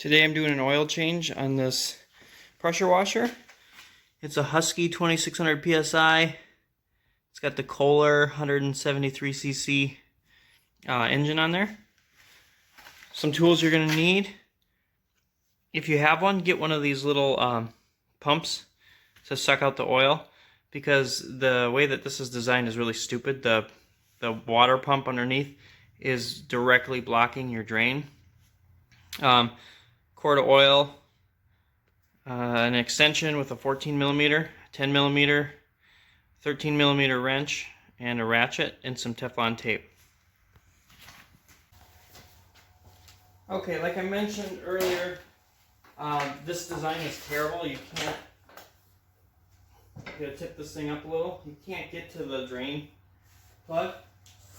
Today I'm doing an oil change on this pressure washer. It's a Husky 2600 PSI. It's got the Kohler 173cc engine on there. Some tools you're going to need. If you have one, get one of these little pumps to suck out the oil, because the way that this is designed is really stupid. The water pump underneath is directly blocking your drain. Quart of oil, an extension with a 14mm, 10mm, 13mm wrench, and a ratchet, and some Teflon tape. Okay, like I mentioned earlier, this design is terrible. You can't, you gotta tip this thing up a little. You can't get to the drain plug.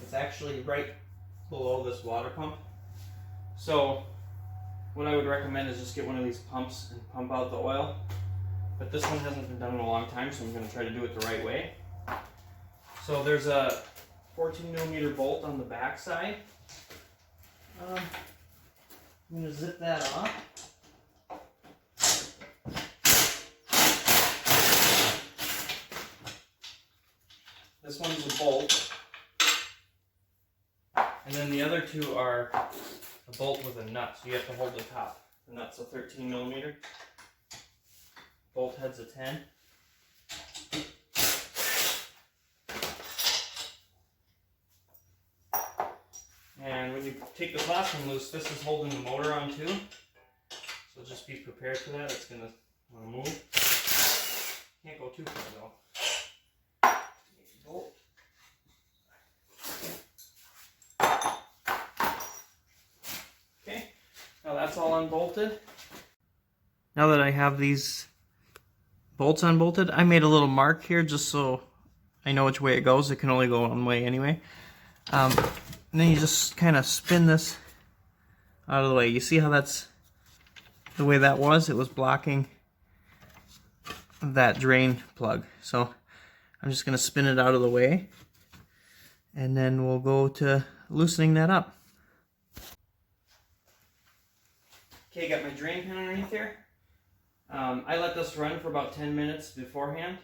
It's actually right below this water pump. So what I would recommend is just get one of these pumps and pump out the oil. But this one hasn't been done in a long time, so I'm going to try to do it the right way. So there's a 14mm bolt on the back side. I'm going to zip that off. This one's a bolt. And then the other two are a bolt with a nut, so you have to hold the top. The nut's a 13mm. Bolt head's a 10. And when you take this last one loose, this is holding the motor on too. So just be prepared for that. It's going to want to move. Can't go too far though. Bolt. Now that's all unbolted. Now that I have these bolts unbolted, I made a little mark here just so I know which way it goes. It can only go one way anyway. And then you just kind of spin this out of the way. You see how that's the way that was? It was blocking that drain plug. So I'm just going to spin it out of the way, and then we'll go to loosening that up. Okay, got my drain pan underneath here. I let this run for about 10 minutes beforehand,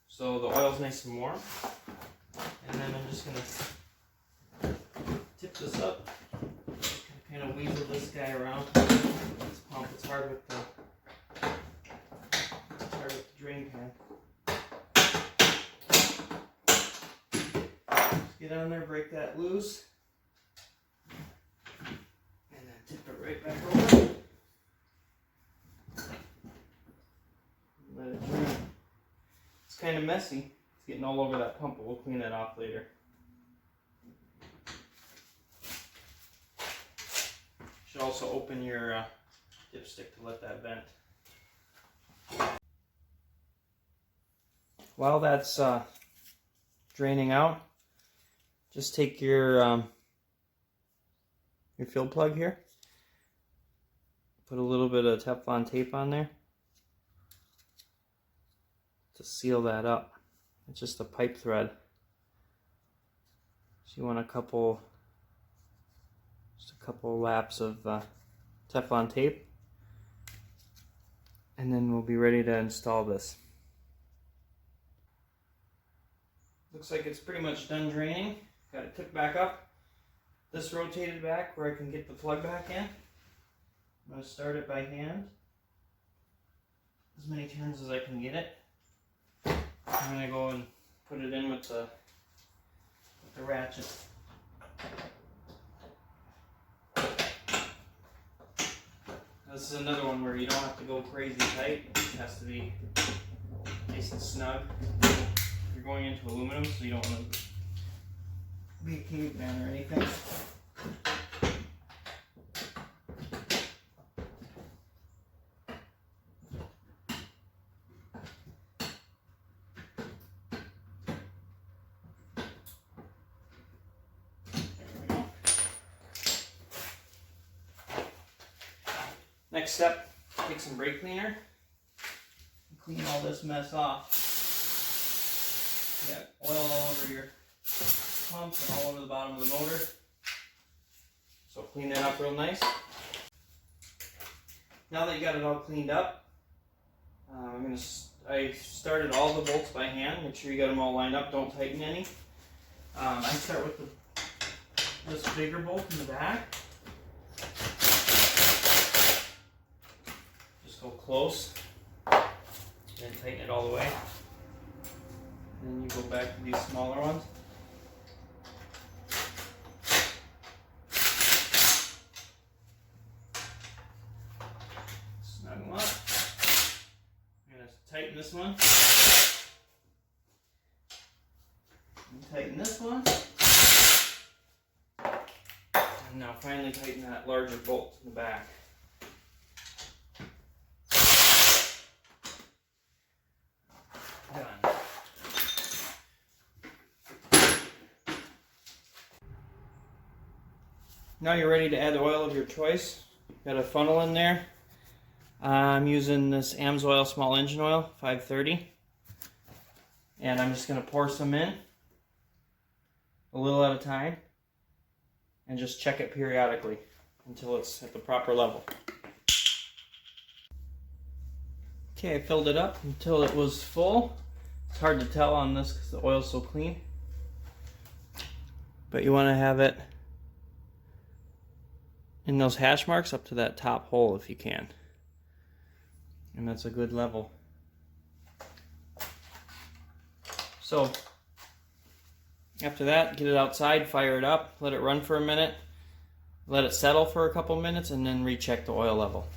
so the oil's nice and warm. And then I'm just going to tip this up, kind of weasel this guy around. This pump, it's hard with the drain pan. Just get on there, break that loose, and then tip it right back over. Let it drain. It's kind of messy. It's getting all over that pump, but we'll clean that off later. Should also open your dipstick to let that vent. While that's draining out, just take your fill plug here. Put a little bit of Teflon tape on there to seal that up. It's just a pipe thread. So you want just a couple laps of Teflon tape, and then we'll be ready to install this. Looks like it's pretty much done draining. Got it tipped back up. This rotated back where I can get the plug back in. I'm going to start it by hand, as many turns as I can get it. I'm going to go and put it in with the ratchet. This is another one where you don't have to go crazy tight. It just has to be nice and snug. You're going into aluminum, so you don't want to be a caveman or anything. Next step, take some brake cleaner and clean all this mess off. You got oil all over your pump and all over the bottom of the motor. So clean that up real nice. Now that you got it all cleaned up, I started all the bolts by hand. Make sure you got them all lined up. Don't tighten any. I start with this bigger bolt in the back. Just go close and tighten it all the way. And then you go back to these smaller ones. Snug them up. I'm going to tighten this one. And tighten this one. And now finally tighten that larger bolt in the back. Done. Now you're ready to add the oil of your choice. Got a funnel in there. I'm using this AMSOIL small engine oil, 530. And I'm just going to pour some in, a little at a time, and just check it periodically until it's at the proper level. Okay, I filled it up until it was full. It's hard to tell on this because the oil's so clean. But you want to have it in those hash marks up to that top hole if you can. And that's a good level. So after that, get it outside, fire it up, let it run for a minute, let it settle for a couple minutes, and then recheck the oil level.